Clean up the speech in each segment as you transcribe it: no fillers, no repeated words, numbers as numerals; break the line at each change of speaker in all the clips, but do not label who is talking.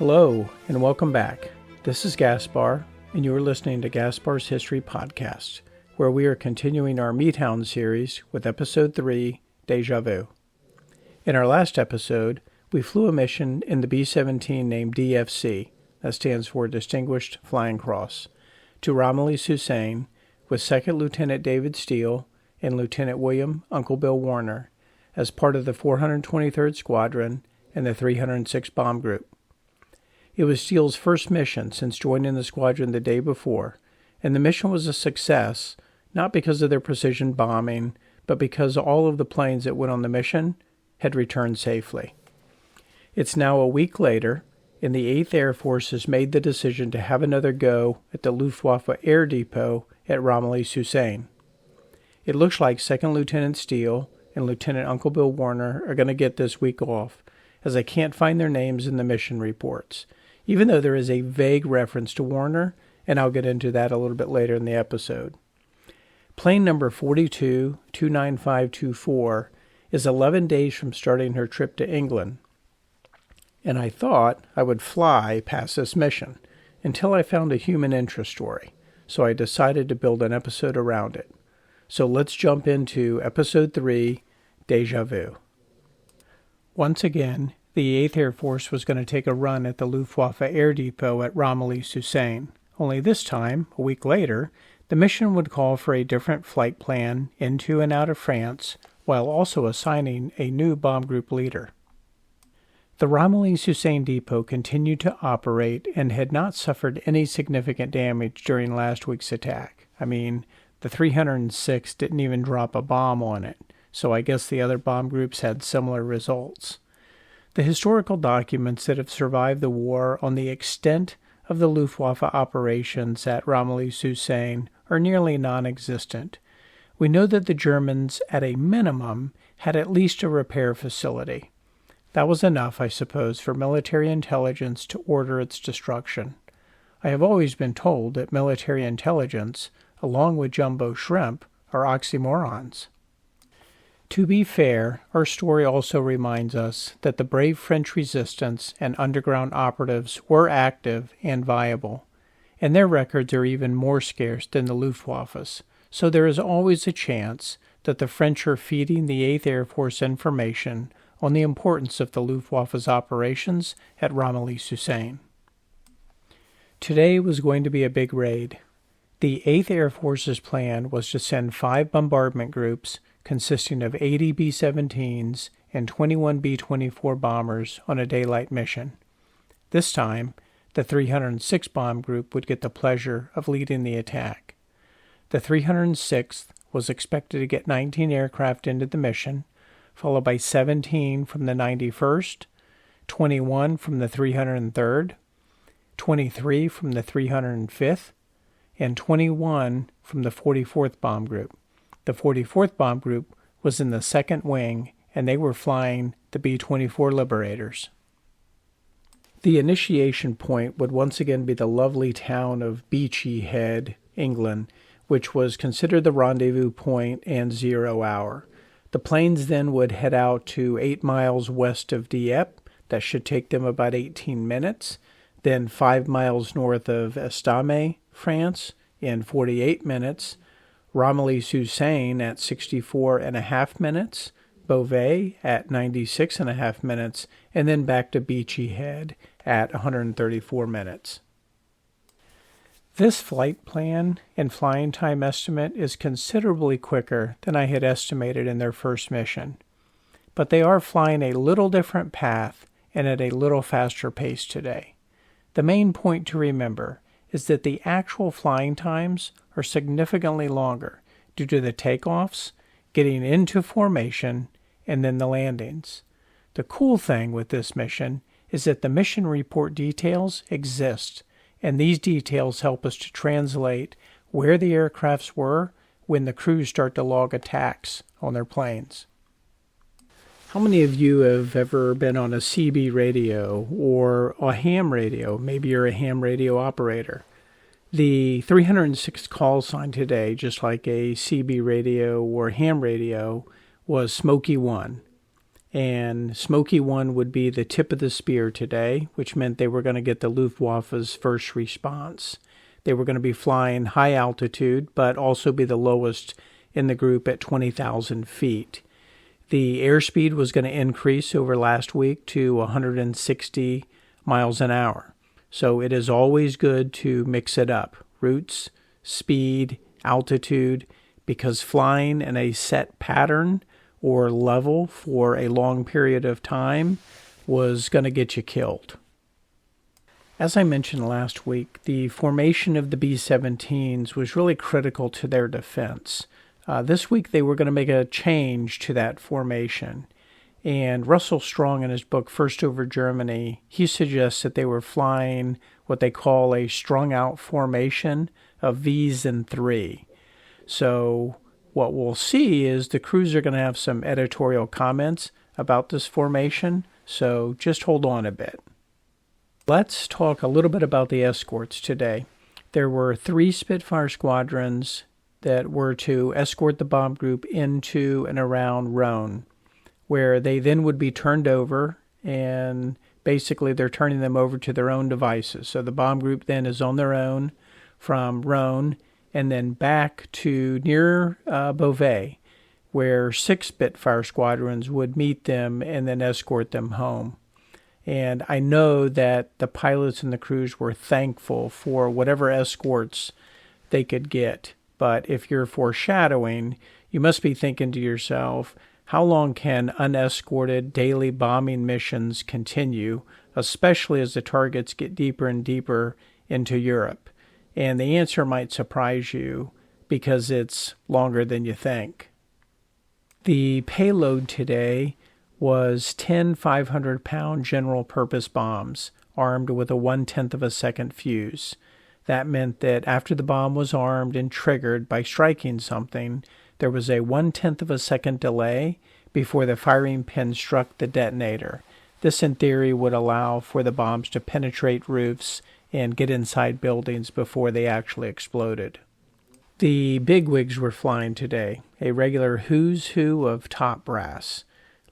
Hello, and welcome back. This is Gaspar, and you are listening to Gaspar's History Podcast, where we are continuing our Meathound series with Episode 3, Deja Vu. In our last episode, we flew a mission in the B-17 named DFC, that stands for Distinguished Flying Cross, to Romilly, Seine, with 2nd Lieutenant David Steele and Lieutenant William Uncle Bill Warner as part of the 423rd Squadron and the 306th Bomb Group. It was Steele's first mission since joining the squadron the day before, and the mission was a success, not because of their precision bombing, but because all of the planes that went on the mission had returned safely. It's now a week later, and the 8th Air Force has made the decision to have another go at the Luftwaffe Air Depot at Romilly, Seine. It looks like 2nd Lieutenant Steele and Lieutenant Uncle Bill Warner are going to get this week off, as I can't find their names in the mission reports, even though there is a vague reference to Warner, and I'll get into that a little bit later in the episode. Plane number 42-29524 is 11 days from starting her trip to England, and I thought I would fly past this mission until I found a human interest story, so I decided to build an episode around it. So let's jump into Episode 3, Deja Vu. Once again, the 8th Air Force was going to take a run at the Luftwaffe Air Depot at Romilly, Seine. Only this time, a week later, the mission would call for a different flight plan into and out of France, while also assigning a new bomb group leader. The Romilly Seine depot continued to operate and had not suffered any significant damage during last week's attack. The 306 didn't even drop a bomb on it, so I guess the other bomb groups had similar results. The historical documents that have survived the war on the extent of the Luftwaffe operations at Romilly, Seine are nearly non-existent. We know that the Germans, at a minimum, had at least a repair facility. That was enough, I suppose, for military intelligence to order its destruction. I have always been told that military intelligence, along with jumbo shrimp, are oxymorons. To be fair, our story also reminds us that the brave French resistance and underground operatives were active and viable, and their records are even more scarce than the Luftwaffe's, so there is always a chance that the French are feeding the 8th Air Force information on the importance of the Luftwaffe's operations at Romilly, Seine. Today was going to be a big raid. The 8th Air Force's plan was to send 5 bombardment groups consisting of 80 B-17s and 21 B-24 bombers on a daylight mission. This time, the 306th Bomb Group would get the pleasure of leading the attack. The 306th was expected to get 19 aircraft into the mission, followed by 17 from the 91st, 21 from the 303rd, 23 from the 305th, and 21 from the 44th Bomb Group. The 44th Bomb Group was in the second wing, and they were flying the B-24 Liberators. The initiation point would once again be the lovely town of Beachy Head, England, which was considered the rendezvous point and 0 hour. The planes then would head out to 8 miles west of Dieppe. That should take them about 18 minutes. Then 5 miles north of Estamme, France, in 48 minutes. Romilly, Seine at 64.5 minutes, Beauvais at 96.5 minutes, and then back to Beachy Head at 134 minutes. This flight plan and flying time estimate is considerably quicker than I had estimated in their first mission, but they are flying a little different path and at a little faster pace today. The main point to remember is that the actual flying times are significantly longer due to the takeoffs, getting into formation, and then the landings. The cool thing with this mission is that the mission report details exist, and these details help us to translate where the aircrafts were when the crews start to log attacks on their planes. How many of you have ever been on a CB radio or a ham radio? Maybe you're a ham radio operator. The 306 call sign today, just like a CB radio or ham radio, was Smoky 1. and Smoky 1 would be the tip of the spear today, which meant they were going to get the Luftwaffe's first response. They were going to be flying high altitude, but also be the lowest in the group at 20,000 feet. The airspeed was going to increase over last week to 160 miles an hour. So it is always good to mix it up. Routes, speed, altitude, because flying in a set pattern or level for a long period of time was going to get you killed. As I mentioned last week, the formation of the B-17s was really critical to their defense. This week they were going to make a change to that formation. And Russell Strong, in his book First Over Germany, he suggests that they were flying what they call a strung-out formation of V's and 3. So what we'll see is the crews are going to have some editorial comments about this formation, so just hold on a bit. Let's talk a little bit about the escorts today. There were 3 Spitfire squadrons that were to escort the bomb group into and around Rhone, where they then would be turned over, and basically they're turning them over to their own devices. So the bomb group then is on their own from Rhone and then back to near Beauvais, where 6 Spitfire squadrons would meet them and then escort them home. And I know that the pilots and the crews were thankful for whatever escorts they could get. But if you're foreshadowing, you must be thinking to yourself, how long can unescorted daily bombing missions continue, especially as the targets get deeper and deeper into Europe? And the answer might surprise you because it's longer than you think. The payload today was 10 500-pound general-purpose bombs armed with a 1/10 of a second fuse. That meant that after the bomb was armed and triggered by striking something, there was a 1/10 of a second delay before the firing pin struck the detonator. This, in theory, would allow for the bombs to penetrate roofs and get inside buildings before they actually exploded. The bigwigs were flying today, a regular who's who of top brass.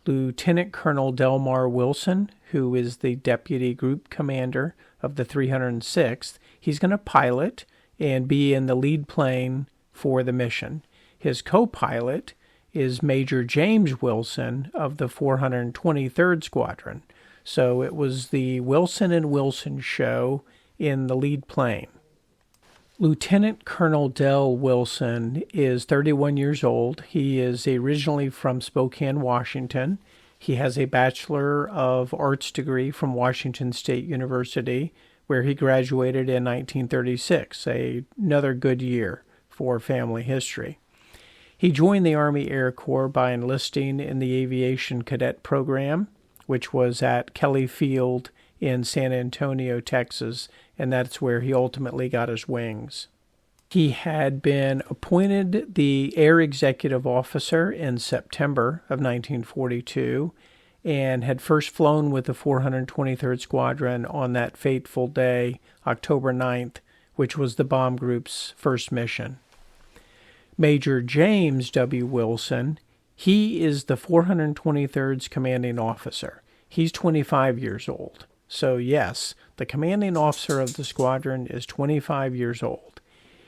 Lieutenant Colonel Delmar Wilson, who is the deputy group commander of the 306th, he's going to pilot and be in the lead plane for the mission. His co-pilot is Major James Wilson of the 423rd Squadron. So it was the Wilson and Wilson show in the lead plane. Lieutenant Colonel Del Wilson is 31 years old. He is originally from Spokane, Washington. He has a Bachelor of Arts degree from Washington State University, where he graduated in 1936, another good year for family history. He joined the Army Air Corps by enlisting in the Aviation Cadet Program, which was at Kelly Field in San Antonio, Texas, and that's where he ultimately got his wings. He had been appointed the Air Executive Officer in September of 1942 and had first flown with the 423rd Squadron on that fateful day, October 9th, which was the bomb group's first mission. Major James W. Wilson, he is the 423rd's commanding officer. He's 25 years old. So yes, the commanding officer of the squadron is 25 years old.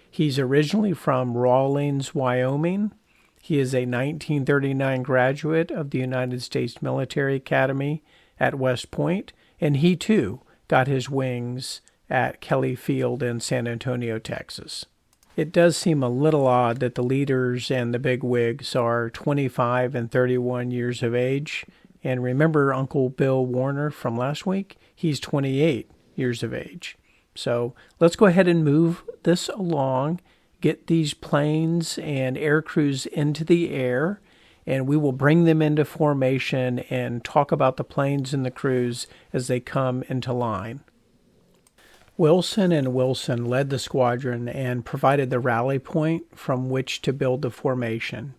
He's originally from Rawlins, Wyoming. He is a 1939 graduate of the United States Military Academy at West Point, and he too got his wings at Kelly Field in San Antonio, Texas. It does seem a little odd that the leaders and the bigwigs are 25 and 31 years of age. And remember Uncle Bill Warner from last week? He's 28 years of age. So let's go ahead and move this along, get these planes and air crews into the air, and we will bring them into formation and talk about the planes and the crews as they come into line. Wilson and Wilson led the squadron and provided the rally point from which to build the formation.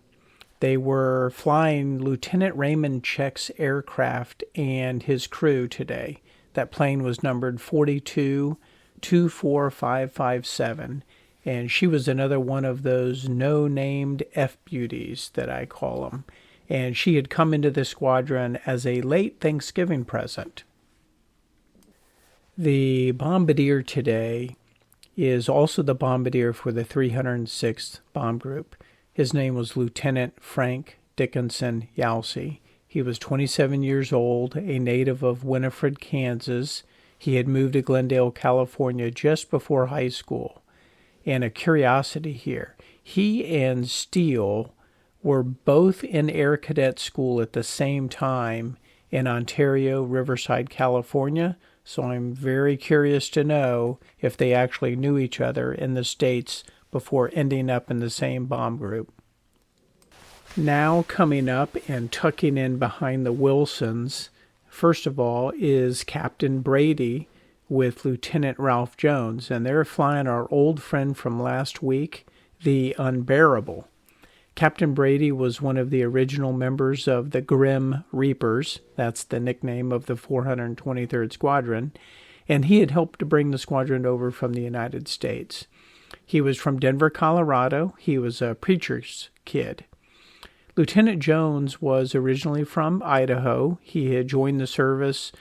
They were flying Lieutenant Raymond Check's aircraft and his crew today. That plane was numbered 4224557, and she was another one of those no-named F-beauties that I call them. and she had come into the squadron as a late Thanksgiving present. The bombardier today is also the bombardier for the 306th Bomb Group. His name was Lieutenant Frank Dickinson Yalsey. He was 27 years old, a native of Winifred, Kansas. He had moved to Glendale, California just before high school. And a curiosity here, he and Steele were both in Air Cadet School at the same time in Ontario, Riverside, California. So I'm very curious to know if they actually knew each other in the States before ending up in the same bomb group. Now coming up and tucking in behind the Wilsons, first of all, is Captain Brady with Lieutenant Ralph Jones, and they're flying our old friend from last week, the Unbearable. Captain Brady was one of the original members of the Grim Reapers. That's the nickname of the 423rd Squadron, and he had helped to bring the squadron over from the United States. He was from Denver, Colorado. He was a preacher's kid. Lieutenant Jones was originally from Idaho. He had joined the service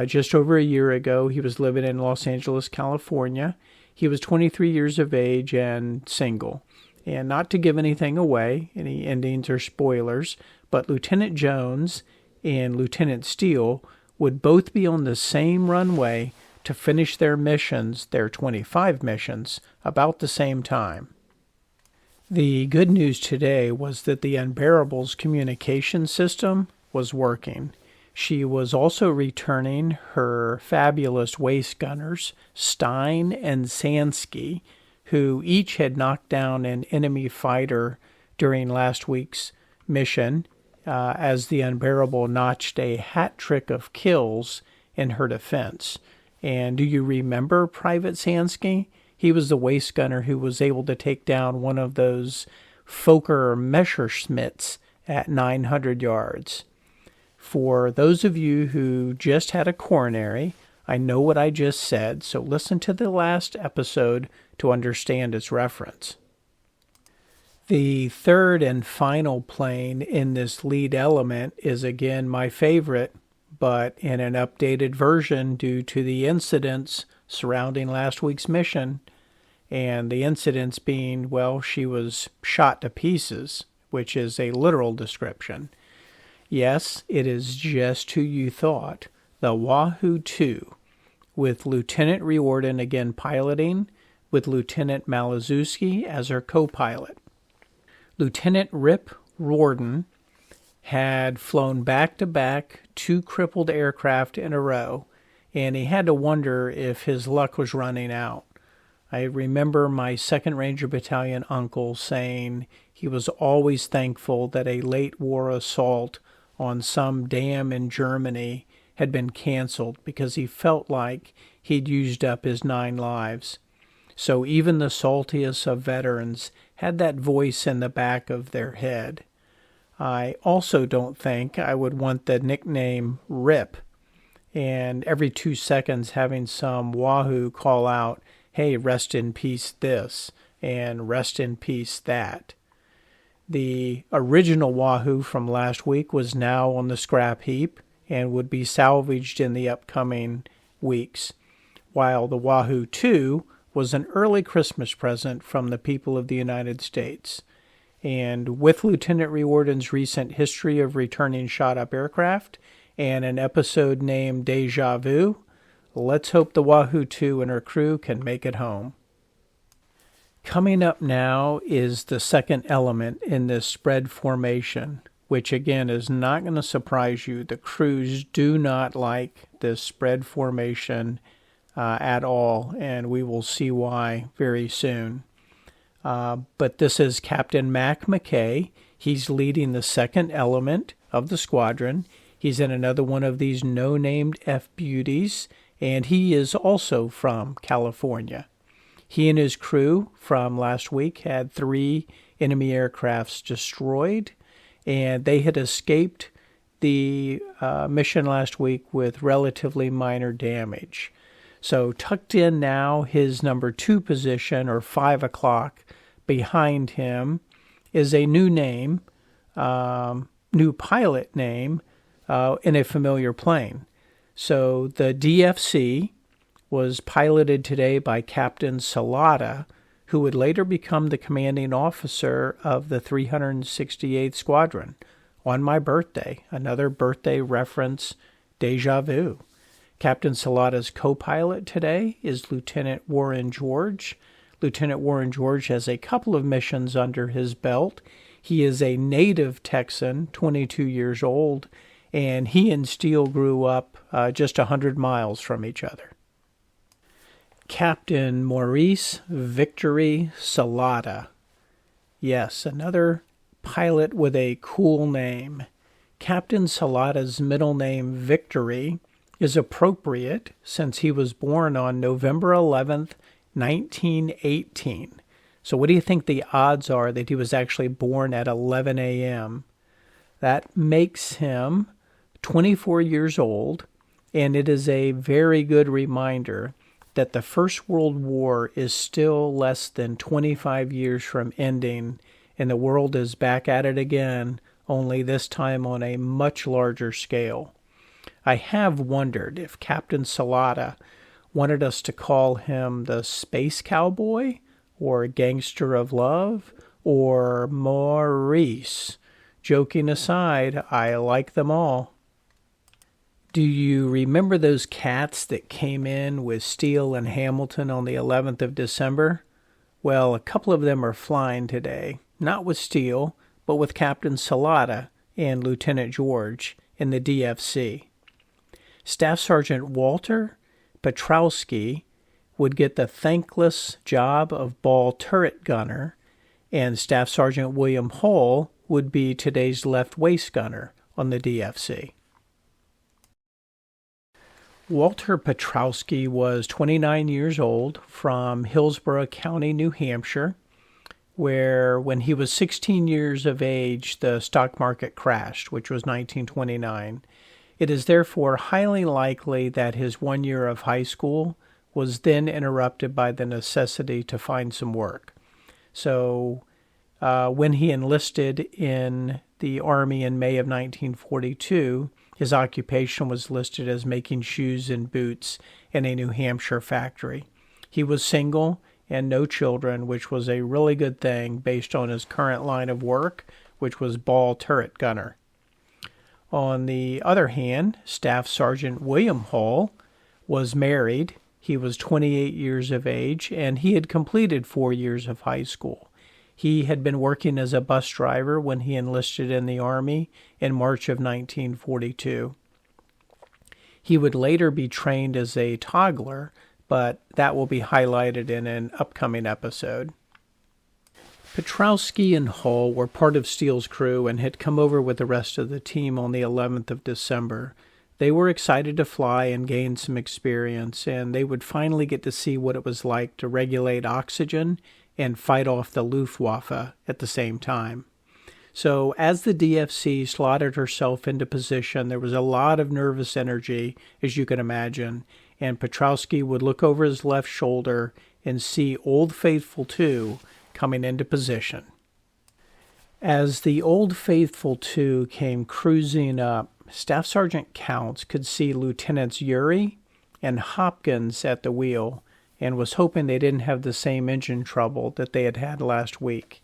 just over a year ago. He was living in Los Angeles, California. He was 23 years of age and single. And not to give anything away, any endings or spoilers, but Lieutenant Jones and Lieutenant Steele would both be on the same runway to finish their missions, their 25 missions, about the same time. The good news today was that the Unbearable's communication system was working. She was also returning her fabulous waist gunners, Seine and Sansky, who each had knocked down an enemy fighter during last week's mission, as the Unbearable notched a hat trick of kills in her defense. And do you remember Private Sansky? He was the waist gunner who was able to take down one of those Fokker Messerschmitts at 900 yards. For those of you who just had a coronary, I know what I just said, so listen to the last episode to understand its reference. The third and final plane in this lead element is again my favorite, but in an updated version due to the incidents surrounding last week's mission, and the incidents being, well, she was shot to pieces, which is a literal description. Yes, it is just who you thought, the Wahoo 2, with Lieutenant Riordan again piloting, with Lieutenant Malazewski as her co-pilot. Lieutenant Rip Riordan had flown back-to-back 2 crippled aircraft in a row, and he had to wonder if his luck was running out. I remember my 2nd Ranger Battalion uncle saying he was always thankful that a late war assault on some dam in Germany had been canceled because he felt like he'd used up his 9 lives. So even the saltiest of veterans had that voice in the back of their head. I also don't think I would want the nickname Rip, and every 2 seconds having some Wahoo call out, hey, rest in peace this, and rest in peace that. The original Wahoo from last week was now on the scrap heap and would be salvaged in the upcoming weeks, while the Wahoo 2 was an early Christmas present from the people of the United States. And with Lieutenant Riordan's recent history of returning shot-up aircraft and an episode named Deja Vu, let's hope the Wahoo 2 and her crew can make it home. Coming up now is the second element in this spread formation, which again is not going to surprise you. The crews do not like this spread formation at all, and we will see why very soon. But this is Captain Mac McKay. He's leading the second element of the squadron. He's in another one of these no-named F-beauties, and he is also from California. He and his crew from last week had 3 enemy aircrafts destroyed, and they had escaped the mission last week with relatively minor damage. So tucked in now, his number 2 position, or 5 o'clock behind him, is a new name, new pilot name in a familiar plane. So the DFC was piloted today by Captain Salata, who would later become the commanding officer of the 368th Squadron on my birthday. Another birthday reference, Deja Vu. Captain Salata's co-pilot today is Lieutenant Warren George. Lieutenant Warren George has a couple of missions under his belt. He is a native Texan, 22 years old, and he and Steele grew up just 100 miles from each other. Captain Maurice Victory Salata. Yes, another pilot with a cool name. Captain Salata's middle name, Victory, is appropriate since he was born on November 11th, 1918. So what do you think the odds are that he was actually born at 11 a.m.? That makes him 24 years old, and it is a very good reminder that the First World War is still less than 25 years from ending, and the world is back at it again, only this time on a much larger scale. I have wondered if Captain Salata wanted us to call him the Space Cowboy, or Gangster of Love, or Maurice. Joking aside, I like them all. Do you remember those cats that came in with Steele and Hamilton on the 11th of December? Well, a couple of them are flying today, not with Steele, but with Captain Salata and Lieutenant George in the DFC. Staff Sergeant Walter Petrowski would get the thankless job of ball turret gunner, and Staff Sergeant William Hull would be today's left waist gunner on the DFC. Walter Petrowski was 29 years old from Hillsborough County, New Hampshire, where when he was 16 years of age, the stock market crashed, which was 1929. It is therefore highly likely that his 1 year of high school was then interrupted by the necessity to find some work. So when he enlisted in the Army in May of 1942, his occupation was listed as making shoes and boots in a New Hampshire factory. He was single and no children, which was a really good thing based on his current line of work, which was ball turret gunner. On the other hand, Staff Sergeant William Hull was married. He was 28 years of age, and he had completed 4 years of high school. He had been working as a bus driver when he enlisted in the Army in March of 1942. He would later be trained as a toggler, but that will be highlighted in an upcoming episode. Petrowski and Hull were part of Steele's crew and had come over with the rest of the team on the 11th of December. They were excited to fly and gain some experience, and they would finally get to see what it was like to regulate oxygen and fight off the Luftwaffe at the same time. So as the DFC slotted herself into position, there was a lot of nervous energy, as you can imagine, and Petrowski would look over his left shoulder and see Old Faithful 2 coming into position. As the Old Faithful 2 came cruising up, Staff Sergeant Counts could see Lieutenants Urey and Hopkins at the wheel, and was hoping they didn't have the same engine trouble that they had had last week.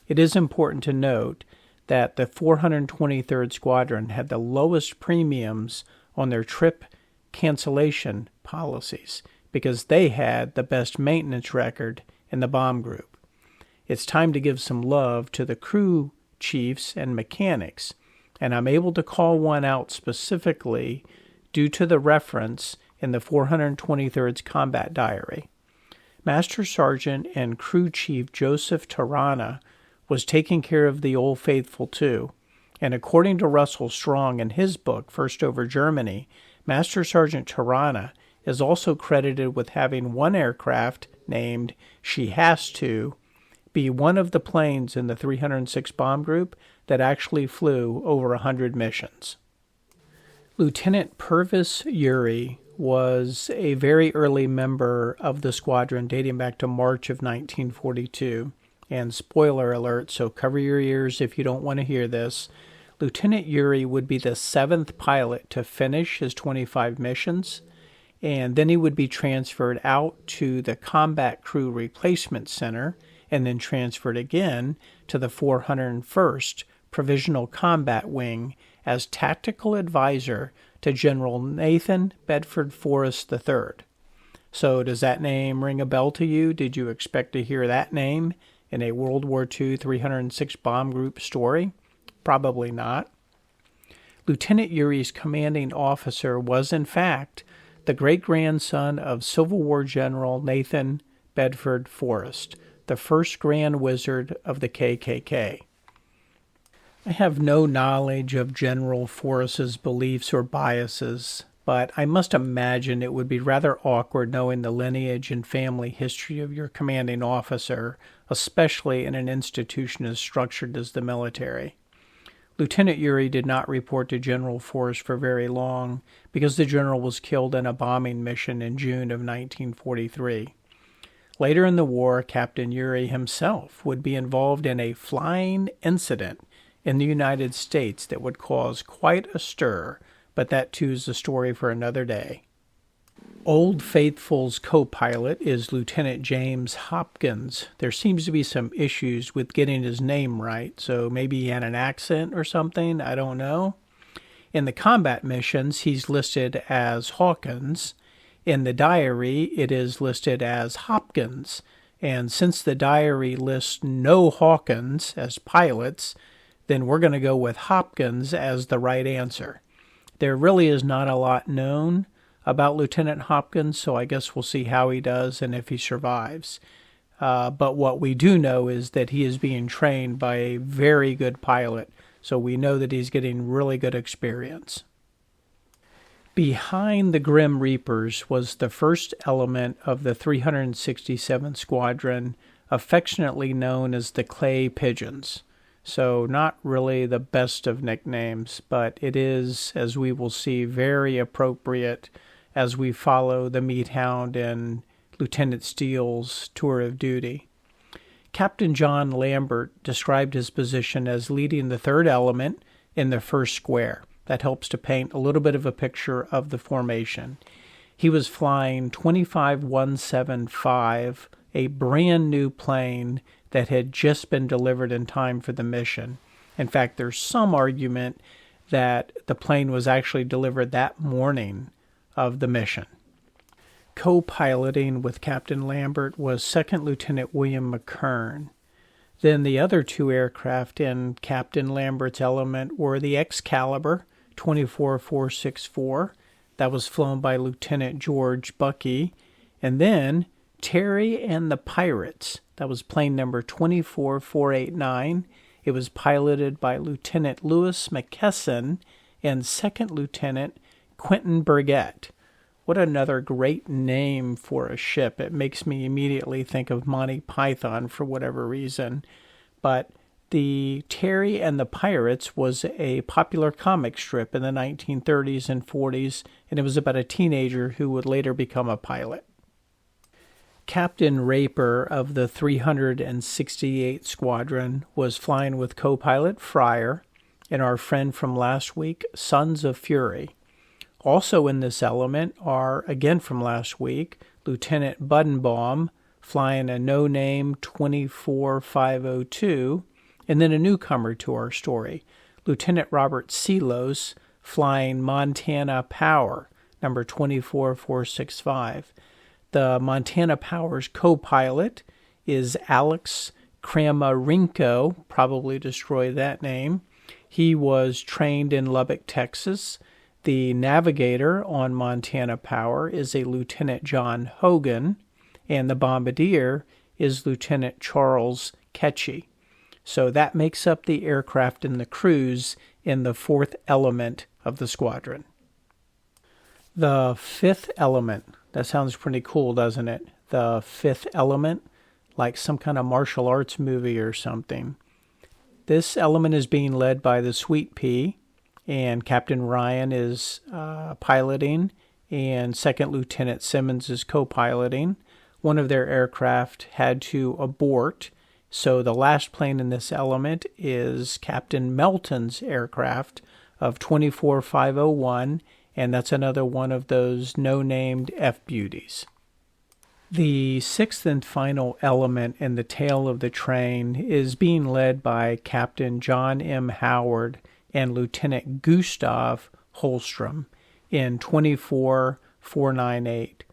It is important to note that the 423rd Squadron had the lowest premiums on their trip cancellation policies because they had the best maintenance record in the bomb group. It's time to give some love to the crew chiefs and mechanics, and I'm able to call one out specifically due to the reference in the 423rd's combat diary. Master Sergeant and Crew Chief Joseph Tarana was taking care of the Old Faithful 2, and according to Russell Strong in his book, First Over Germany, Master Sergeant Tarana is also credited with having one aircraft named She Has To be one of the planes in the 306 bomb group that actually flew over 100 missions. Lieutenant Purvis Urey was a very early member of the squadron dating back to March of 1942. And spoiler alert, so cover your ears if you don't want to hear this. Lieutenant Yuri would be the seventh pilot to finish his 25 missions, and then he would be transferred out to the Combat Crew Replacement Center and then transferred again to the 401st Provisional Combat Wing as tactical advisor to General Nathan Bedford Forrest III. So does that name ring a bell to you? Did you expect to hear that name in a World War II 306 Bomb Group story? Probably not. Lieutenant Yuri's commanding officer was, in fact, the great-grandson of Civil War General Nathan Bedford Forrest, the first Grand Wizard of the KKK. I have no knowledge of General Forrest's beliefs or biases, but I must imagine it would be rather awkward knowing the lineage and family history of your commanding officer, especially in an institution as structured as the military. Lieutenant Yuri did not report to General Forrest for very long because the general was killed in a bombing mission in June of 1943. Later in the war, Captain Yuri himself would be involved in a flying incident in the United States that would cause quite a stir, but that too is a story for another day. Old Faithful's co-pilot is Lieutenant James Hopkins. There seems to be some issues with getting his name right, so maybe he had an accent or something, I don't know. In the combat missions, he's listed as Hawkins. In the diary, it is listed as Hopkins, and since the diary lists no Hawkins as pilots, then we're going to go with Hopkins as the right answer. There really is not a lot known about Lieutenant Hopkins, so I guess we'll see how he does and if he survives. But what we do know is that he is being trained by a very good pilot, so we know that he's getting really good experience. Behind the Grim Reapers was the first element of the 367 Squadron, affectionately known as the Clay Pigeons. So not really the best of nicknames, but it is, as we will see, very appropriate as we follow the Meat Hound and Lieutenant Steele's tour of duty. Captain John Lambert described his position as leading the third element in the first square. That helps to paint a little bit of a picture of the formation. He was flying 25175, a brand new plane that had just been delivered in time for the mission. In fact, there's some argument that the plane was actually delivered that morning of the mission. Co-piloting with Captain Lambert was Second Lieutenant William McKern. Then the other two aircraft in Captain Lambert's element were the Excalibur 24464, that was flown by Lieutenant George Buckey, and then Terry and the Pirates, that was plane number 24489. It was piloted by Lieutenant Louis McKesson and Second Lieutenant Quentin Burgett. What another great name for a ship. It makes me immediately think of Monty Python for whatever reason. But the Terry and the Pirates was a popular comic strip in the 1930s and 40s, and it was about a teenager who would later become a pilot. Captain Raper of the 368 Squadron was flying with co-pilot Fryer and our friend from last week, Sons of Fury. Also in this element are, again from last week, Lieutenant Buddenbaum flying a no-name 24502, and then a newcomer to our story, Lieutenant Robert Selos flying Montana Power, number 24465. The Montana Power's co-pilot is Alex Kramarenko, probably destroyed that name. He was trained in Lubbock, Texas. The navigator on Montana Power is a Lieutenant John Hogan, and the bombardier is Lieutenant Charles Ketchy. So that makes up the aircraft and the crews in the fourth element of the squadron. The fifth element. That sounds pretty cool, doesn't it? The fifth element, like some kind of martial arts movie or something. This element is being led by the Sweet Pea, and Captain Ryan is piloting, and Second Lieutenant Simmons is co-piloting. One of their aircraft had to abort, So the last plane in this element is Captain Melton's aircraft of 24501, and that's another one of those no-named F-beauties. The sixth and final element in the tail of the train is being led by Captain John M. Howard and Lieutenant Gustav Holstrom in 24498.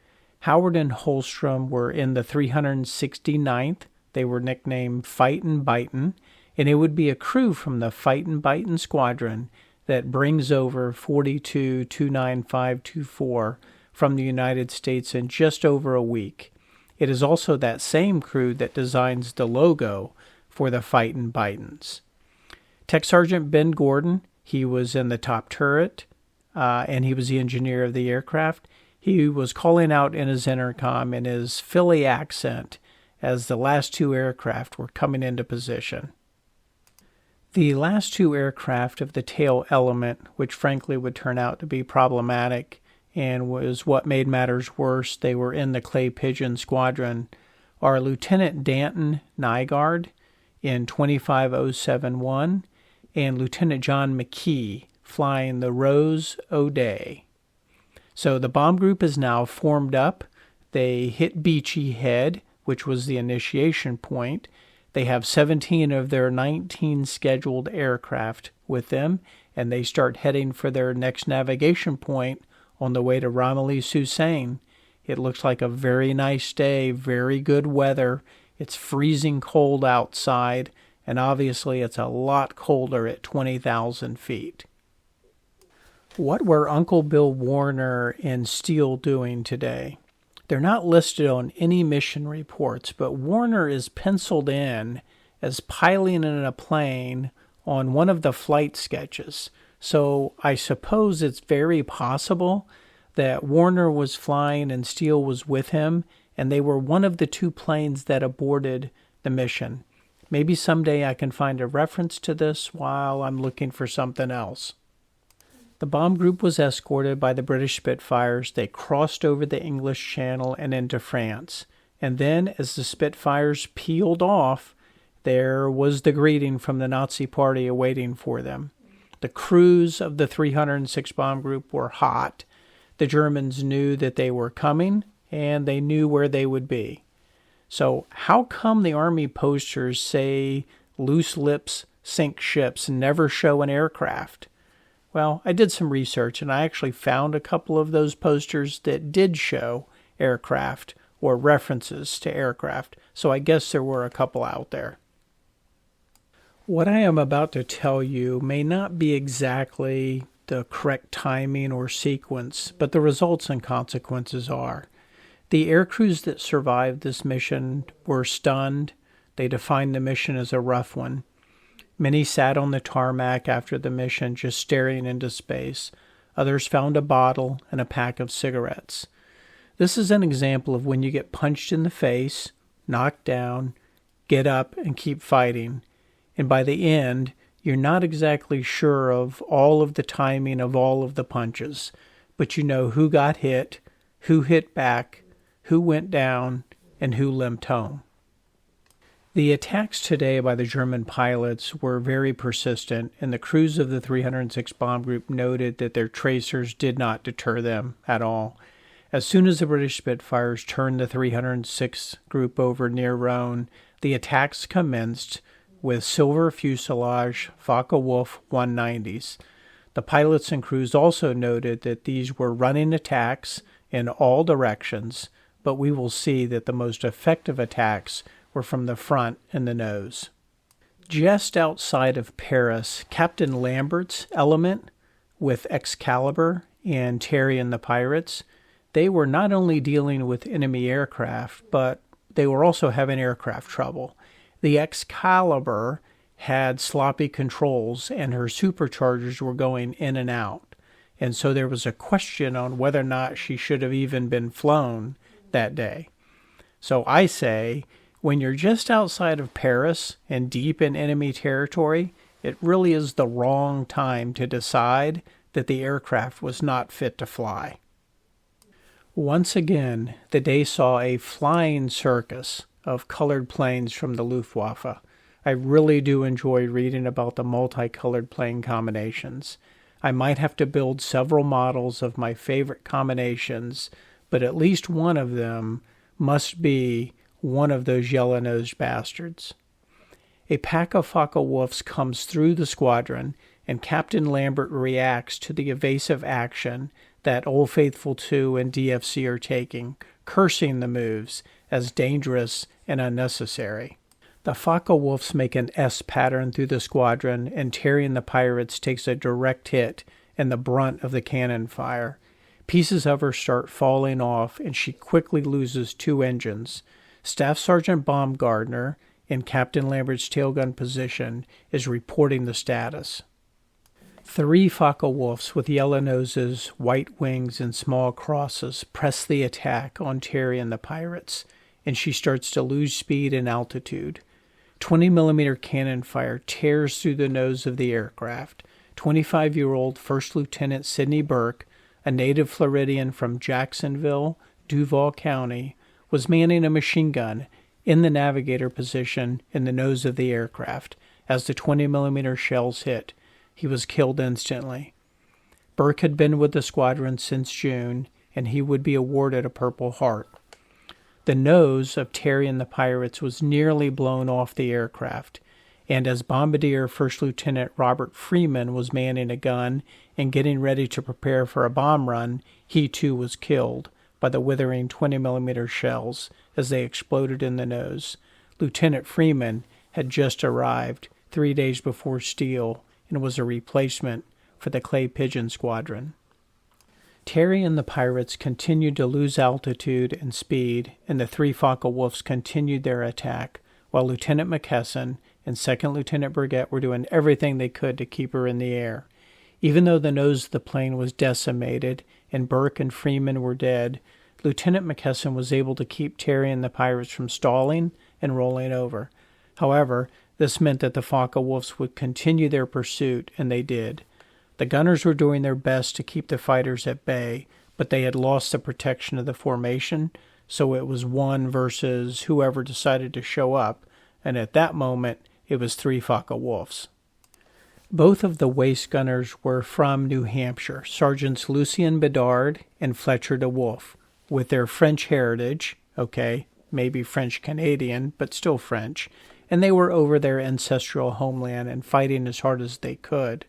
Howard and Holstrom were in the 369th. They were nicknamed Fightin' Bitin', and it would be a crew from the Fightin' Bitin' Squadron that brings over 42-29524 from the United States in just over a week. It is also that same crew that designs the logo for the Fightin' Bitins. Tech Sergeant Ben Gordon, he was in the top turret, and he was the engineer of the aircraft. He was calling out in his intercom in his Philly accent as the last two aircraft were coming into position. The last two aircraft of the tail element, which frankly would turn out to be problematic and was what made matters worse, they were in the Clay Pigeon Squadron, are Lieutenant Danton Nygaard in 25071 and Lieutenant John McKee flying the Rose O'Day. So the bomb group is now formed up. They hit Beachy Head, which was the initiation point. They have 17 of their 19 scheduled aircraft with them, and they start heading for their next navigation point on the way to Romilly, Seine. It looks like a very nice day, very good weather. It's freezing cold outside, and obviously it's a lot colder at 20,000 feet. What were Uncle Bill Warner and Steele doing today? They're not listed on any mission reports, but Warner is penciled in as piloting in a plane on one of the flight sketches. So I suppose it's very possible that Warner was flying and Steele was with him, and they were one of the two planes that aborted the mission. Maybe someday I can find a reference to this while I'm looking for something else. The bomb group was escorted by the British Spitfires. They crossed over the English Channel and into France. And then, as the Spitfires peeled off, there was the greeting from the Nazi Party awaiting for them. The crews of the 306 bomb group were hot. The Germans knew that they were coming, and they knew where they would be. So how come the Army posters say loose lips sink ships and never show an aircraft? Well, I did some research, and I actually found a couple of those posters that did show aircraft or references to aircraft, so I guess there were a couple out there. What I am about to tell you may not be exactly the correct timing or sequence, but the results and consequences are. The air crews that survived this mission were stunned. They defined the mission as a rough one. Many sat on the tarmac after the mission, just staring into space. Others found a bottle and a pack of cigarettes. This is an example of when you get punched in the face, knocked down, get up, and keep fighting. And by the end, you're not exactly sure of all of the timing of all of the punches, but you know who got hit, who hit back, who went down, and who limped home. The attacks today by the German pilots were very persistent, and the crews of the 306 bomb group noted that their tracers did not deter them at all. As soon as the British Spitfires turned the 306 group over near Rhone, the attacks commenced with silver fuselage Focke-Wulf 190s. The pilots and crews also noted that these were running attacks in all directions, but we will see that the most effective attacks were from the front and the nose. Just outside of Paris, Captain Lambert's element with Excalibur and Terry and the Pirates, they were not only dealing with enemy aircraft, but they were also having aircraft trouble. The Excalibur had sloppy controls, and her superchargers were going in and out. And so there was a question on whether or not she should have even been flown that day. So I say, when you're just outside of Paris and deep in enemy territory, it really is the wrong time to decide that the aircraft was not fit to fly. Once again, the day saw a flying circus of colored planes from the Luftwaffe. I really do enjoy reading about the multicolored plane combinations. I might have to build several models of my favorite combinations, but at least one of them must be one of those yellow-nosed bastards. A pack of Focke-Wulfs comes through the squadron, and Captain Lambert reacts to the evasive action that Old Faithful 2 and DFC are taking, cursing the moves as dangerous and unnecessary. The Focke-Wulfs make an S pattern through the squadron, and Terry and the pirates takes a direct hit and the brunt of the cannon fire. Pieces of her start falling off, and she quickly loses 2 engines. Staff Sergeant Baumgartner, in Captain Lambert's tailgun position, is reporting the status. 3 Focke-Wulfs with yellow noses, white wings, and small crosses press the attack on Terry and the pirates, and she starts to lose speed and altitude. 20mm cannon fire tears through the nose of the aircraft. 25-year-old First Lieutenant Sidney Burke, a native Floridian from Jacksonville, Duval County, was manning a machine gun in the navigator position in the nose of the aircraft as the 20mm shells hit. He was killed instantly. Burke had been with the squadron since June, and he would be awarded a Purple Heart. The nose of Terry and the pirates was nearly blown off the aircraft, and as Bombardier First Lieutenant Robert Freeman was manning a gun and getting ready to prepare for a bomb run, he too was killed by the withering 20mm shells as they exploded in the nose. Lieutenant Freeman had just arrived 3 days before Steele and was a replacement for the Clay Pigeon Squadron. Terry and the pirates continued to lose altitude and speed, and the 3 Focke-Wulfs continued their attack, while Lieutenant McKesson and Second Lieutenant Burgett were doing everything they could to keep her in the air. Even though the nose of the plane was decimated and Burke and Freeman were dead, Lieutenant McKesson was able to keep Terry and the pirates from stalling and rolling over. However, this meant that the Focke-Wulfs would continue their pursuit, and they did. The gunners were doing their best to keep the fighters at bay, but they had lost the protection of the formation, so it was one versus whoever decided to show up, and at that moment it was 3 Focke-Wulfs. Both of the waist gunners were from New Hampshire, Sergeants Lucien Bedard and Fletcher de Wolfe, with their French heritage, maybe French-Canadian, but still French, and they were over their ancestral homeland and fighting as hard as they could.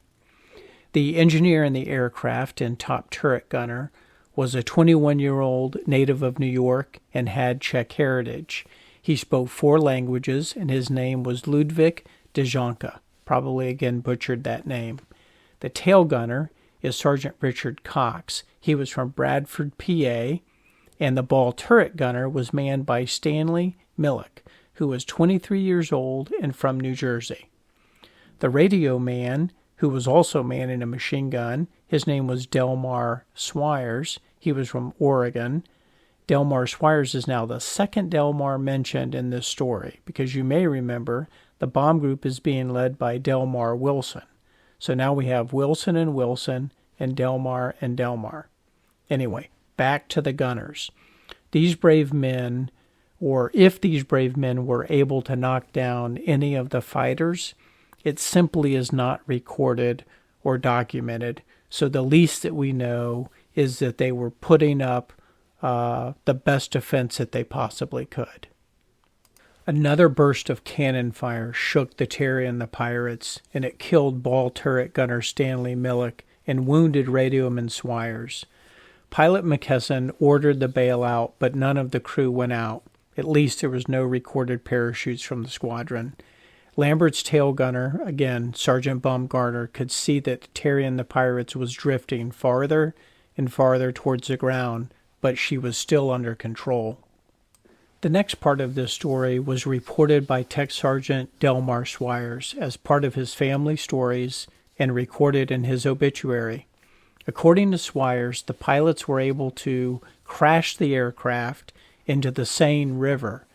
The engineer in the aircraft and top turret gunner was a 21-year-old native of New York and had Czech heritage. He spoke 4 languages, and his name was Ludwig Dejanka. Probably again butchered that name. The tail gunner is Sergeant Richard Cox. He was from Bradford, PA, and the ball turret gunner was manned by Stanley Millick, who was 23 years old and from New Jersey. The radio man, who was also manning a machine gun, his name was Delmar Swires. He was from Oregon. Delmar Swires is now the second Delmar mentioned in this story, because you may remember the bomb group is being led by Delmar Wilson. So now we have Wilson and Delmar and Delmar. Anyway, back to the gunners. These brave men, or if these brave men were able to knock down any of the fighters, it simply is not recorded or documented. So the least that we know is that they were putting up the best defense that they possibly could. Another burst of cannon fire shook the Terry and the pirates, and it killed ball turret gunner Stanley Millick and wounded radioman Swires. Pilot McKesson ordered the bailout, but none of the crew went out. At least there was no recorded parachutes from the squadron. Lambert's tail gunner, again Sergeant Baumgartner, could see that Terry and the pirates was drifting farther and farther towards the ground, but she was still under control. The next part of this story was reported by Tech Sergeant Delmar Swires as part of his family stories and recorded in his obituary. According to Swires, the pilots were able to crash the aircraft into the Seine River,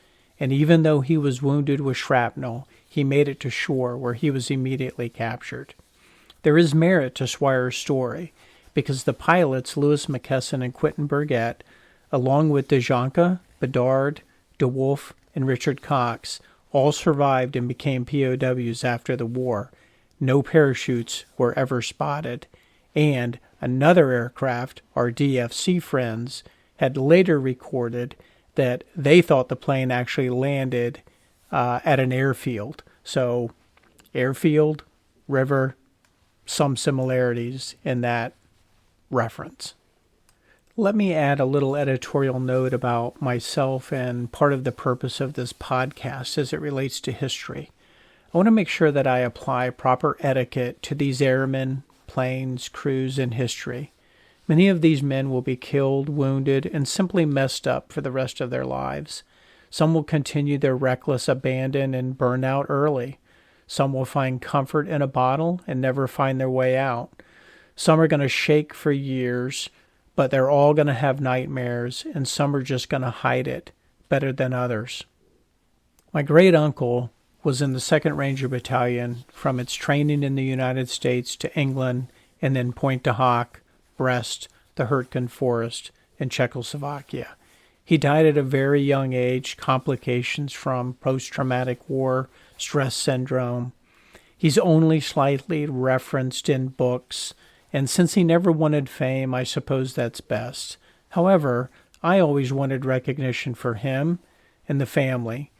and even though he was wounded with shrapnel, he made it to shore where he was immediately captured. There is merit to Swires' story, because the pilots, Louis McKesson and Quentin Burgett, along with Dejanka, Bedard, de Wolfe, and Richard Cox all survived and became POWs after the war. No parachutes were ever spotted. And another aircraft, our DFC friends, had later recorded that they thought the plane actually landed at an airfield. So airfield, river, some similarities in that reference. Let me add a little editorial note about myself and part of the purpose of this podcast as it relates to history. I want to make sure that I apply proper etiquette to these airmen, planes, crews, and history. Many of these men will be killed, wounded, and simply messed up for the rest of their lives. Some will continue their reckless abandon and burn out early. Some will find comfort in a bottle and never find their way out. Some are going to shake for years, but they're all going to have nightmares, and some are just going to hide it better than others. My great uncle was in the 2nd Ranger Battalion from its training in the United States to England and then Pointe du Hoc, Brest, the Hurtgen Forest, and Czechoslovakia. He died at a very young age, complications from post-traumatic war, stress syndrome. He's only slightly referenced in books, and since he never wanted fame, I suppose that's best. However, I always wanted recognition for him and the family.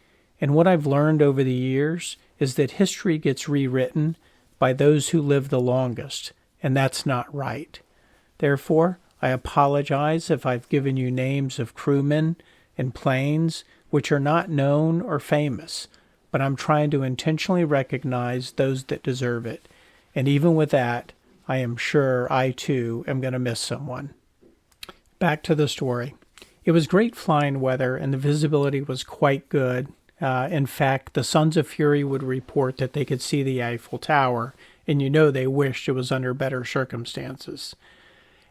And what I've learned over the years is that history gets rewritten by those who live the longest, and that's not right. Therefore, I apologize if I've given you names of crewmen and planes which are not known or famous, but I'm trying to intentionally recognize those that deserve it. And even with that, I am sure I too am going to miss someone. Back to the story. It was great flying weather and the visibility was quite good. In fact, the Sons of Fury would report that they could see the Eiffel Tower, and you know they wished it was under better circumstances.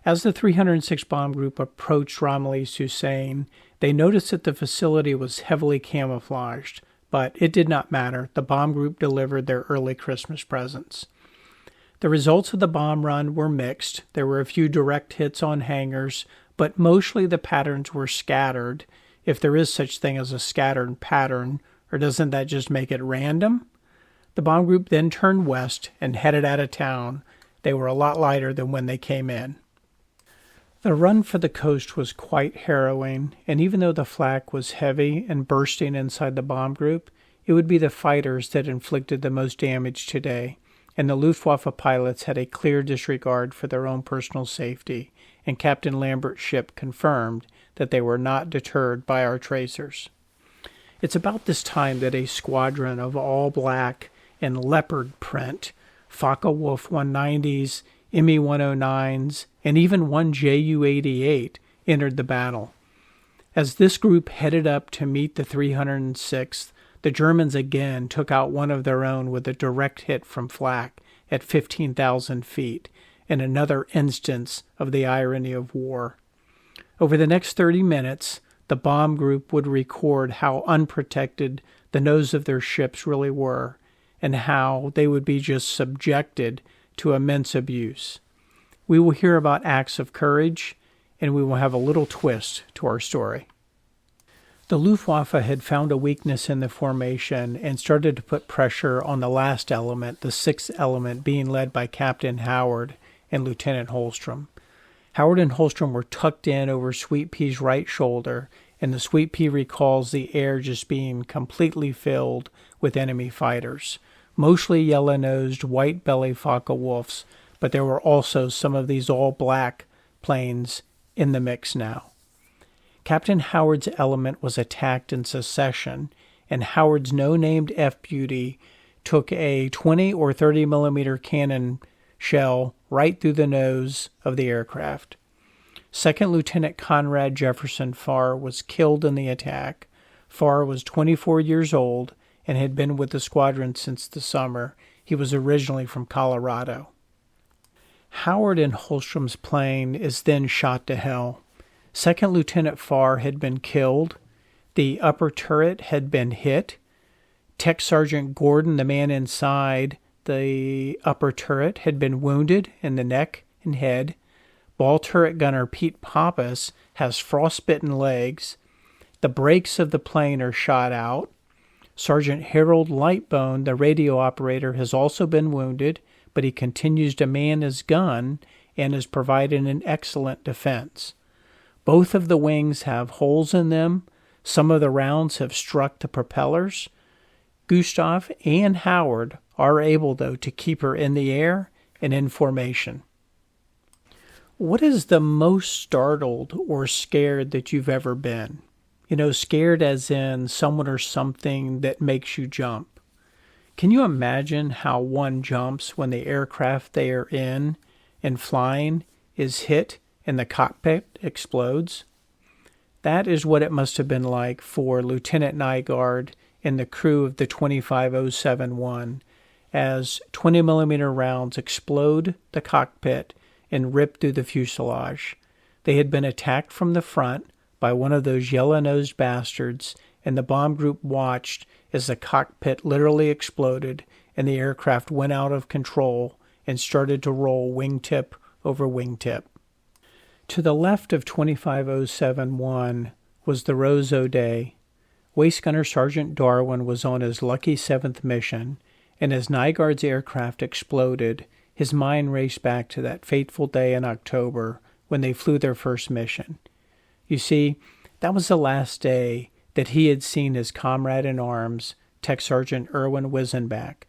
As the 306 Bomb Group approached Romilly to Seine, they noticed that the facility was heavily camouflaged, but it did not matter. The bomb group delivered their early Christmas presents. The results of the bomb run were mixed. There were a few direct hits on hangars, but mostly the patterns were scattered, if there is such thing as a scattered pattern, or doesn't that just make it random? The bomb group then turned west and headed out of town. They were a lot lighter than when they came in. The run for the coast was quite harrowing, and even though the flak was heavy and bursting inside the bomb group, it would be the fighters that inflicted the most damage today, and the Luftwaffe pilots had a clear disregard for their own personal safety, and Captain Lambert's ship confirmed that they were not deterred by our tracers. It's about this time that a squadron of all-black and leopard print Focke-Wulf 190s, Me-109s, and even one Ju-88 entered the battle. As this group headed up to meet the 306th, the Germans again took out one of their own with a direct hit from flak at 15,000 feet, in another instance of the irony of war. Over the next 30 minutes, the bomb group would record how unprotected the nose of their ships really were, and how they would be just subjected to immense abuse. We will hear about acts of courage, and we will have a little twist to our story. The Luftwaffe had found a weakness in the formation and started to put pressure on the last element, the sixth element, being led by Captain Howard and Lieutenant Holstrom. Howard and Holstrom were tucked in over Sweet Pea's right shoulder, and the Sweet Pea recalls the air just being completely filled with enemy fighters, mostly yellow-nosed, white-belly Focke-Wulfs, but there were also some of these all-black planes in the mix now. Captain Howard's element was attacked in succession, and Howard's no-named F-Beauty took a 20 or 30 millimeter cannon shell right through the nose of the aircraft. Second Lieutenant Conrad Jefferson Farr was killed in the attack. Farr was 24 years old and had been with the squadron since the summer. He was originally from Colorado. Howard and Holstrom's plane is then shot to hell. Second Lieutenant Farr had been killed. The upper turret had been hit. Tech Sergeant Gordon, the man inside the upper turret, had been wounded in the neck and head. Ball turret gunner Pete Pappas has frostbitten legs. The brakes of the plane are shot out. Sergeant Harold Lightbone, the radio operator, has also been wounded, but he continues to man his gun and is providing an excellent defense. Both of the wings have holes in them. Some of the rounds have struck the propellers. Gustav and Howard are able, though, to keep her in the air and in formation. What is the most startled or scared that you've ever been? Scared as in someone or something that makes you jump. Can you imagine how one jumps when the aircraft they are in and flying is hit and the cockpit explodes? That is what it must have been like for Lieutenant Nygaard and the crew of the 25071 as 20mm rounds explode the cockpit and rip through the fuselage. They had been attacked from the front by one of those yellow-nosed bastards, and the bomb group watched as the cockpit literally exploded and the aircraft went out of control and started to roll wingtip over wingtip. To the left of 25071 was the Rose O'Day. Waist Gunner Sergeant Darwin was on his lucky 7th mission, and as Nygaard's aircraft exploded, his mind raced back to that fateful day in October when they flew their first mission. You see, that was the last day that he had seen his comrade in arms, Tech Sergeant Erwin Wisenbach.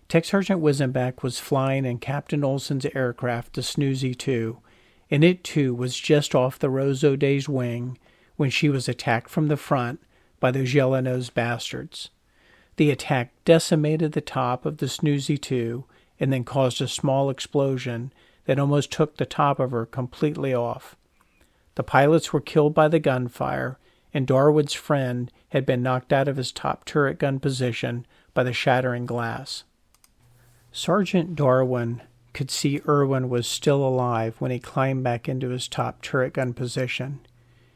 Tech Sergeant Wisenbach was flying in Captain Olson's aircraft, the Snoozy 2, and it too was just off the Rose O'Day's wing when she was attacked from the front by those yellow-nosed bastards. The attack decimated the top of the Snoozy 2 and then caused a small explosion that almost took the top of her completely off. The pilots were killed by the gunfire, and Darwin's friend had been knocked out of his top turret gun position by the shattering glass. Sergeant Darwin could see Erwin was still alive when he climbed back into his top turret gun position.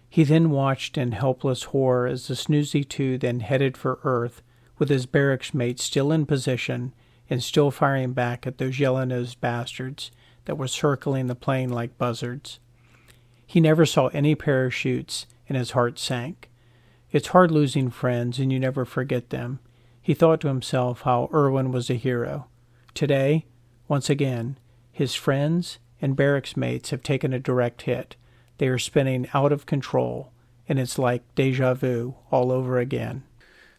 He then watched in helpless horror as the Snoozy 2 then headed for Earth with his barracks mate still in position and still firing back at those yellow-nosed bastards that were circling the plane like buzzards. He never saw any parachutes, and his heart sank. It's hard losing friends, and you never forget them. He thought to himself how Erwin was a hero. Today, once again, his friends and barracks mates have taken a direct hit. They are spinning out of control, and it's like deja vu all over again.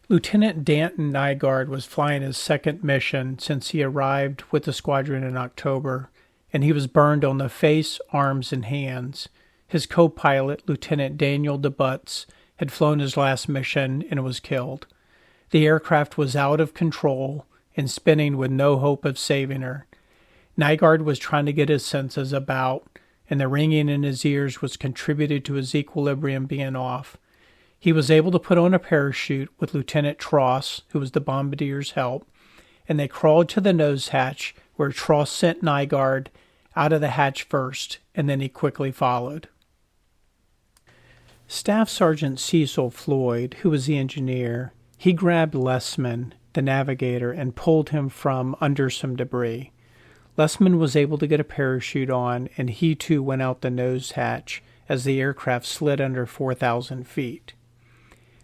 Lieutenant Danton Nygaard was flying his 2nd mission since he arrived with the squadron in October, and he was burned on the face, arms, and hands. His co-pilot, Lieutenant Daniel DeButz, had flown his last mission and was killed. The aircraft was out of control and spinning with no hope of saving her. Nygaard was trying to get his senses about, and the ringing in his ears was contributed to his equilibrium being off. He was able to put on a parachute with Lieutenant Tross, who was the bombardier's help, and they crawled to the nose hatch where Tross sent Nygaard out of the hatch first, and then he quickly followed. Staff Sergeant Cecil Floyd, who was the engineer, he grabbed Lessman, the navigator, and pulled him from under some debris. Lessman was able to get a parachute on, and he too went out the nose hatch as the aircraft slid under 4,000 feet.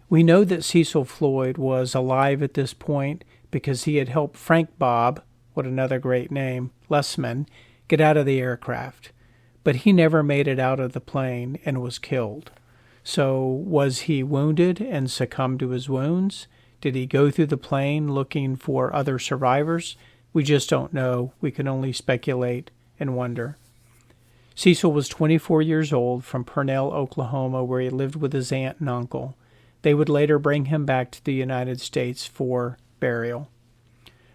We know that Cecil Floyd was alive at this point because he had helped Frank Bob, what another great name, Lessman, get out of the aircraft. But he never made it out of the plane and was killed. So was he wounded and succumbed to his wounds? Did he go through the plane looking for other survivors? We just don't know. We can only speculate and wonder. Cecil was 24 years old from Purnell, Oklahoma, where he lived with his aunt and uncle. They would later bring him back to the United States for burial.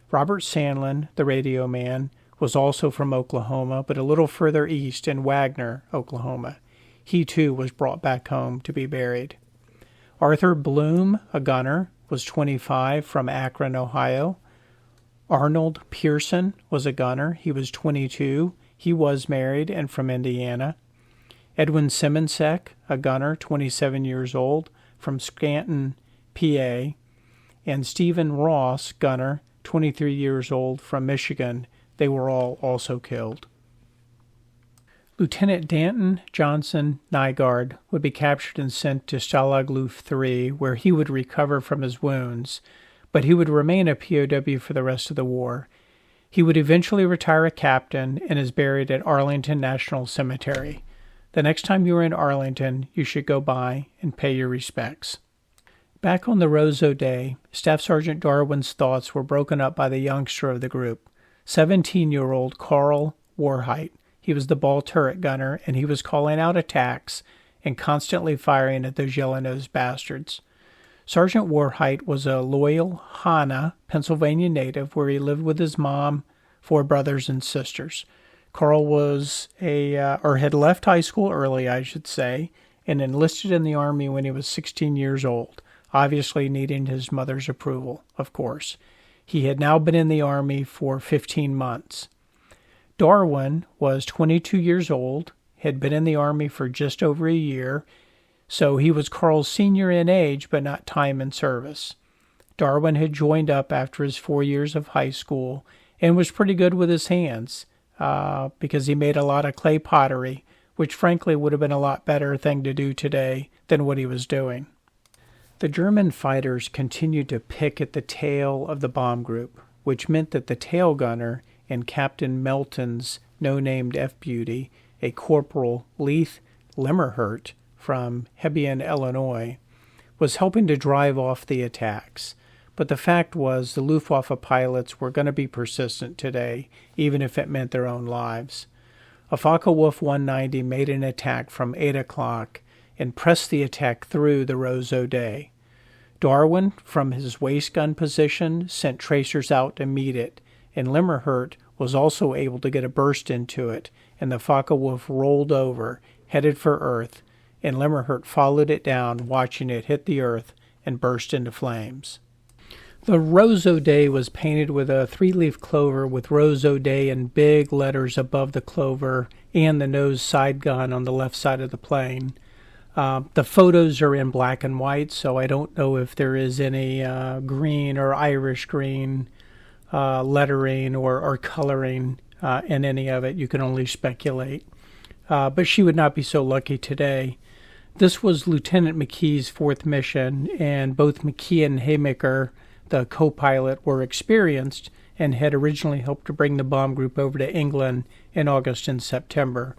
Robert Sandlin, the radio man, was also from Oklahoma, but a little further east in Wagner, Oklahoma. He too was brought back home to be buried. Arthur Bloom, a gunner, was 25 from Akron, Ohio. Arnold Pearson was a gunner. He was 22. He was married and from Indiana. Edwin Simonsek, a gunner, 27 years old, from Scranton, PA. And Stephen Ross, gunner, 23 years old, from Michigan. They were all also killed. Lieutenant Danton Johnson Nygaard would be captured and sent to Stalag Luft III, where he would recover from his wounds, but he would remain a POW for the rest of the war. He would eventually retire a captain and is buried at Arlington National Cemetery. The next time you are in Arlington, you should go by and pay your respects. Back on the Roseau day, Staff Sergeant Darwin's thoughts were broken up by the youngster of the group, 17-year-old Carl Warheit. He was the ball turret gunner, and he was calling out attacks and constantly firing at those yellow-nosed bastards. Sergeant Warheit was a loyal Hanna, Pennsylvania native, where he lived with his mom, 4 brothers and sisters. Carl was had left high school early, I should say, and enlisted in the Army when he was 16 years old, obviously needing his mother's approval, of course. He had now been in the Army for 15 months. Darwin was 22 years old, had been in the Army for just over a year, so he was Carl's senior in age but not time in service. Darwin had joined up after his 4 years of high school and was pretty good with his hands because he made a lot of clay pottery, which frankly would have been a lot better thing to do today than what he was doing. The German fighters continued to pick at the tail of the bomb group, which meant that the tail gunner and Captain Melton's no-named F-Beauty, a Corporal Leith Limmerhurt from Hebien, Illinois, was helping to drive off the attacks. But the fact was the Luftwaffe pilots were going to be persistent today, even if it meant their own lives. A Focke-Wulf 190 made an attack from 8 o'clock and pressed the attack through the Roseau day. Darwin, from his waist gun position, sent tracers out to meet it, and Limmerhurt was also able to get a burst into it, and the Focke-Wulf rolled over, headed for Earth, and Limmerhurt followed it down, watching it hit the Earth and burst into flames. The Roseau day was painted with a 3-leaf clover with Roseau day in big letters above the clover and the nose side gun on the left side of the plane. The photos are in black and white, so I don't know if there is any green or Irish green lettering or coloring in any of it. You can only speculate. But she would not be so lucky today. This was Lieutenant McKee's 4th mission, and both McKee and Haymaker, the co-pilot, were experienced and had originally helped to bring the bomb group over to England in August and September.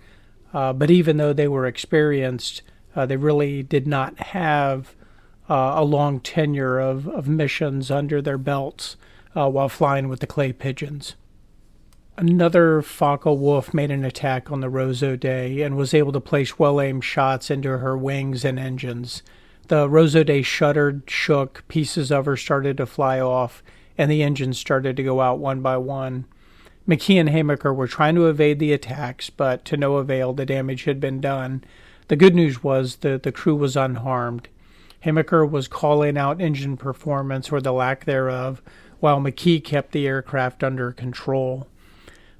But even though they were experienced, they really did not have a long tenure of missions under their belts while flying with the clay pigeons. Another Focke-Wulf made an attack on the Roseau day and was able to place well-aimed shots into her wings and engines. The Roseau day shuddered, shook, pieces of her started to fly off, and the engines started to go out one by one. McKee and Haymaker were trying to evade the attacks, but to no avail. The damage had been done. The good news was that the crew was unharmed. Haymaker was calling out engine performance or the lack thereof, while McKee kept the aircraft under control.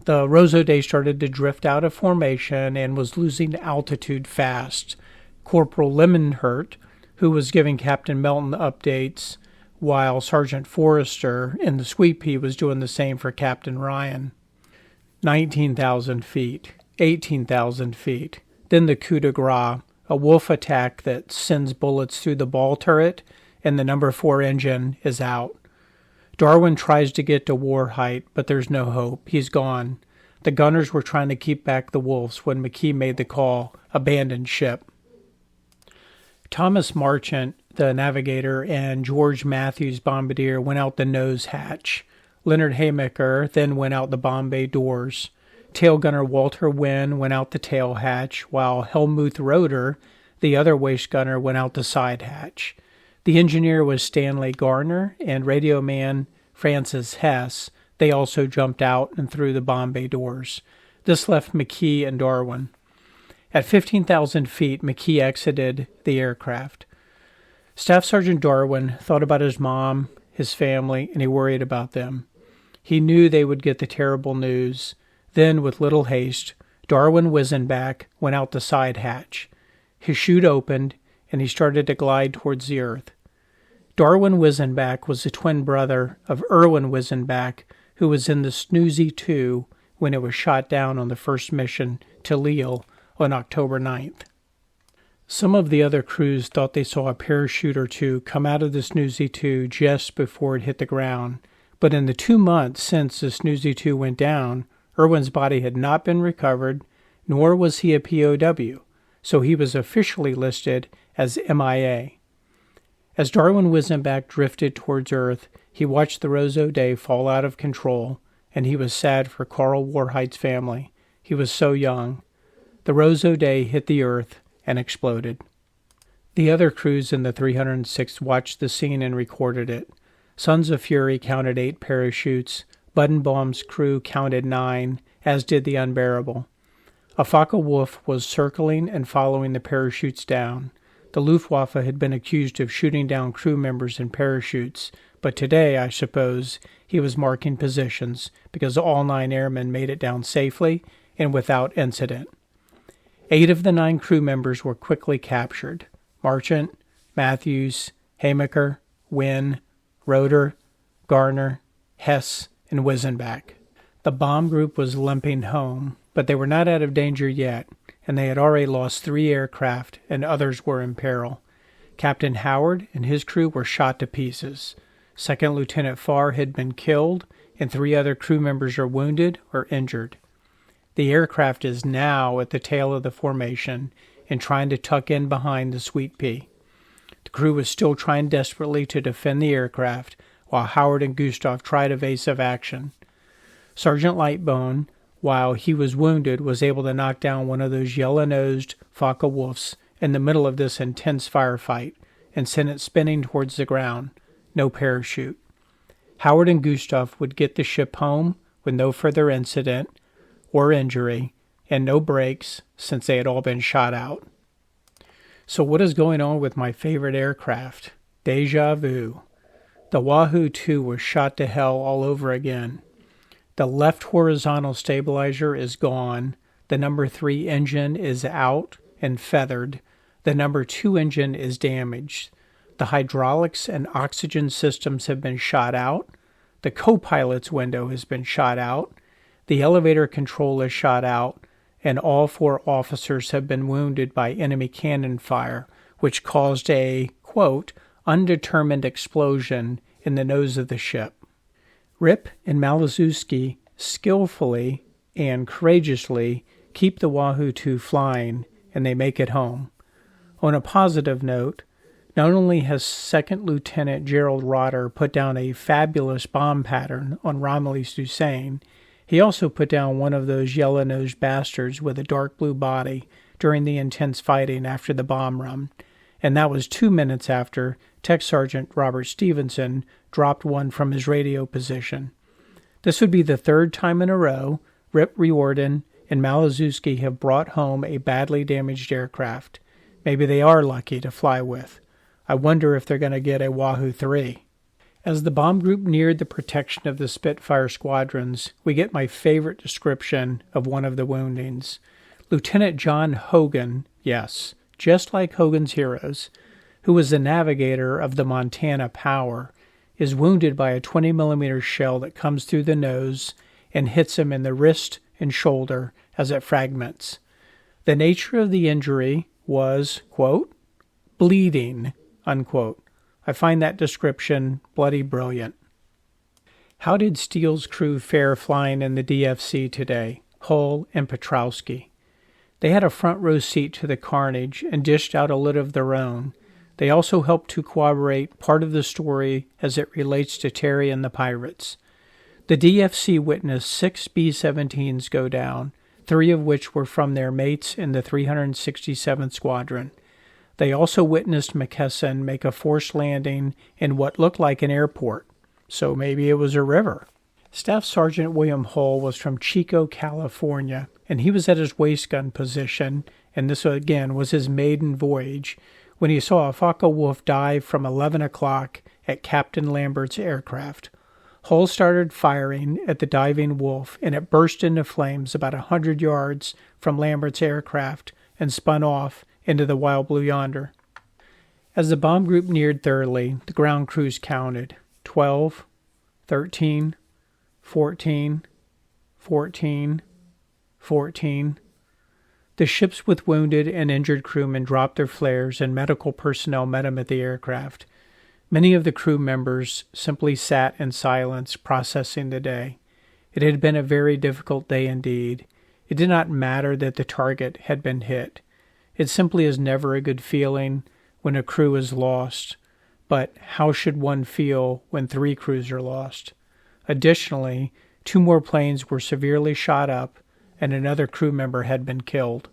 The Roseau day started to drift out of formation and was losing altitude fast. Corporal Limmerhurt, who was giving Captain Melton updates, while Sergeant Forrester in the Sweet Pea was doing the same for Captain Ryan. 19,000 feet, 18,000 feet. Then the coup de grace, a Wolf attack that sends bullets through the ball turret, and the number 4 engine is out. Darwin tries to get to Warheit, but there's no hope. He's gone. The gunners were trying to keep back the Wolves when McKee made the call, abandon ship. Thomas Marchant, the navigator, and George Matthews, bombardier, went out the nose hatch. Leonard Haymaker then went out the bomb bay doors. Tail gunner Walter Wynn went out the tail hatch, while Helmuth Roeder, the other waist gunner, went out the side hatch. The engineer was Stanley Garner, and radio man Francis Hess. They also jumped out and through the bomb bay doors. This left McKee and Darwin. At 15,000 feet, McKee exited the aircraft. Staff Sergeant Darwin thought about his mom, his family, and he worried about them. He knew they would get the terrible news. Then, with little haste, Darwin Wisenbach went out the side hatch. His chute opened, and he started to glide towards the earth. Darwin Wisenbach was the twin brother of Erwin Wisenbach, who was in the Snoozy 2 when it was shot down on the first mission to Lille on October 9th. Some of the other crews thought they saw a parachute or two come out of the Snoozy 2 just before it hit the ground, but in the 2 months since the Snoozy 2 went down, Irwin's body had not been recovered, nor was he a POW, so he was officially listed as MIA. As Darwin Wisenbach drifted towards Earth, he watched the Roseau Day fall out of control, and he was sad for Carl Warheit's family. He was so young. The Roseau Day hit the Earth and exploded. The other crews in the 306th watched the scene and recorded it. Sons of Fury counted 8 parachutes. Buddenbaum's crew counted 9, as did the Unbearable. A Focke-Wulf was circling and following the parachutes down. The Luftwaffe had been accused of shooting down crew members in parachutes, but today, I suppose, he was marking positions because all 9 airmen made it down safely and without incident. 8 of the 9 crew members were quickly captured: Marchant, Matthews, Hamaker, Wynne, Roeder, Garner, Hess, and Wisenbach. The bomb group was limping home, but they were not out of danger yet, and they had already lost 3 aircraft and others were in peril. Captain Howard and his crew were shot to pieces. Second Lieutenant Farr had been killed, and 3 other crew members are wounded or injured. The aircraft is now at the tail of the formation and trying to tuck in behind the Sweet Pea. The crew was still trying desperately to defend the aircraft, while Howard and Gustav tried evasive action. Sergeant Lightbone, while he was wounded, was able to knock down one of those yellow-nosed Focke-Wulfs in the middle of this intense firefight and sent it spinning towards the ground. No parachute. Howard and Gustav would get the ship home with no further incident or injury and no breaks since they had all been shot out. So what is going on with my favorite aircraft? Deja vu. The Wahoo 2 was shot to hell all over again. The left horizontal stabilizer is gone. The number 3 engine is out and feathered. The number 2 engine is damaged. The hydraulics and oxygen systems have been shot out. The co-pilot's window has been shot out. The elevator control is shot out. And all 4 officers have been wounded by enemy cannon fire, which caused a, quote, undetermined explosion in the nose of the ship. Rip and Maliszewski skillfully and courageously keep the Wahoo 2 flying, and they make it home. On a positive note, not only has Second Lieutenant Gerald Rotter put down a fabulous bomb pattern on Romilly to Seine, he also put down one of those yellow-nosed bastards with a dark blue body during the intense fighting after the bomb run, and that was 2 minutes after Tech Sergeant Robert Stevenson dropped one from his radio position. This would be the 3rd time in a row Rip Riordan and Maliszewski have brought home a badly damaged aircraft. Maybe they are lucky to fly with. I wonder if they're going to get a Wahoo 3. As the bomb group neared the protection of the Spitfire squadrons, we get my favorite description of one of the woundings. Lieutenant John Hogan, yes, just like Hogan's Heroes, who was the navigator of the Montana Power, is wounded by a 20mm shell that comes through the nose and hits him in the wrist and shoulder as it fragments. The nature of the injury was, quote, bleeding, unquote. I find that description bloody brilliant. How did Steele's crew fare flying in the DFC today? Hull and Petrowski. They had a front row seat to the carnage and dished out a lit of their own. They also helped to corroborate part of the story as it relates to Terry and the pirates. The DFC witnessed 6 B-17s go down, 3 of which were from their mates in the 367th Squadron. They also witnessed McKesson make a forced landing in what looked like an airport, so maybe it was a river. Staff Sergeant William Hull was from Chico, California, and he was at his waist gun position, and this again was his maiden voyage, when he saw a Focke-Wulf dive from 11 o'clock at Captain Lambert's aircraft. Hull started firing at the diving wolf, and it burst into flames about 100 yards from Lambert's aircraft and spun off into the wild blue yonder. As the bomb group neared Thurley, the ground crews counted 12, 13, 14, 14, 14. The ships with wounded and injured crewmen dropped their flares and medical personnel met them at the aircraft. Many of the crew members simply sat in silence, processing the day. It had been a very difficult day indeed. It did not matter that the target had been hit. It simply is never a good feeling when a crew is lost. But how should one feel when 3 crews are lost? Additionally, 2 more planes were severely shot up, and another crew member had been killed.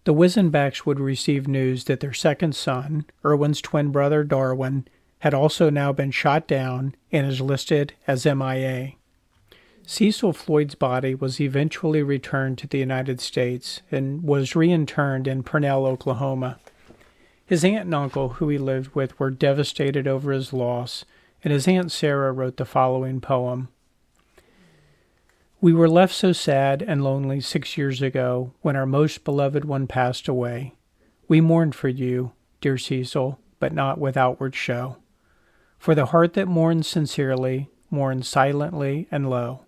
The Wisenbachs would receive news that their second son, Irwin's twin brother Darwin, had also now been shot down and is listed as MIA. Cecil Floyd's body was eventually returned to the United States and was reinterred in Purnell, Oklahoma. His aunt and uncle, who he lived with, were devastated over his loss, and his Aunt Sarah wrote the following poem. We were left so sad and lonely 6 years ago when our most beloved one passed away. We mourned for you, dear Cecil, but not with outward show. For the heart that mourns sincerely, mourns silently and low.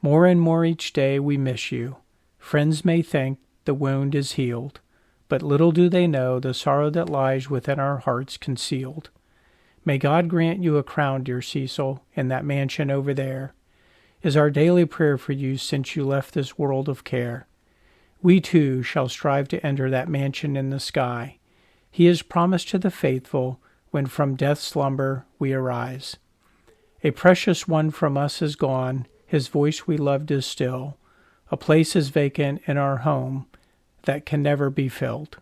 More and more each day we miss you. Friends may think the wound is healed, but little do they know the sorrow that lies within our hearts concealed. May God grant you a crown, dear Cecil, in that mansion over there, is our daily prayer for you since you left this world of care. We too shall strive to enter that mansion in the sky. He is promised to the faithful when from death's slumber we arise. A precious one from us is gone, his voice we loved is still. A place is vacant in our home that can never be filled.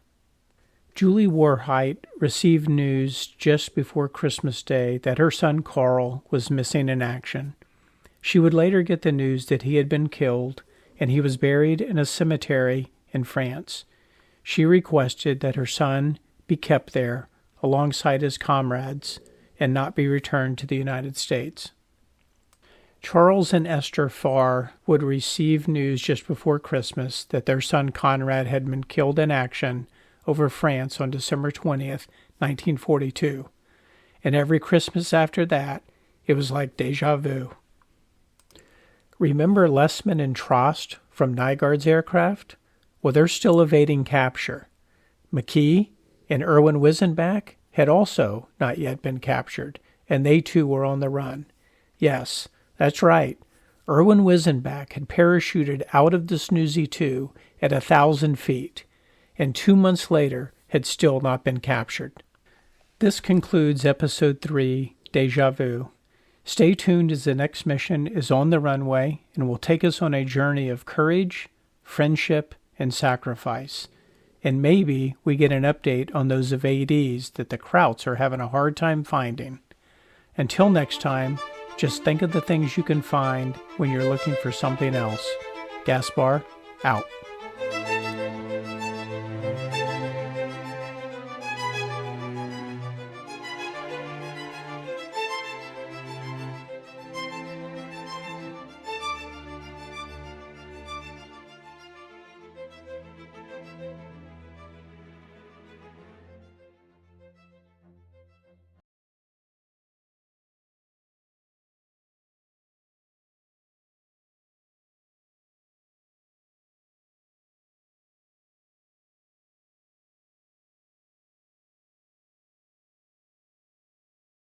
Julie Warheit received news just before Christmas Day that her son Carl was missing in action. She would later get the news that he had been killed and he was buried in a cemetery in France. She requested that her son be kept there alongside his comrades and not be returned to the United States. Charles and Esther Farr would receive news just before Christmas that their son Conrad had been killed in action over France on December 20th, 1942. And every Christmas after that, it was like deja vu. Remember Lessman and Trost from Nygaard's aircraft? Well, they're still evading capture. McKee and Erwin Wisenbach had also not yet been captured, and they too were on the run. Yes, that's right. Erwin Wisenbach had parachuted out of the Snoozy 2 at 1,000 feet, and 2 months later had still not been captured. This concludes Episode 3, Deja Vu. Stay tuned as the next mission is on the runway and will take us on a journey of courage, friendship, and sacrifice. And maybe we get an update on those evadees that the Krauts are having a hard time finding. Until next time, just think of the things you can find when you're looking for something else. Gaspar, out.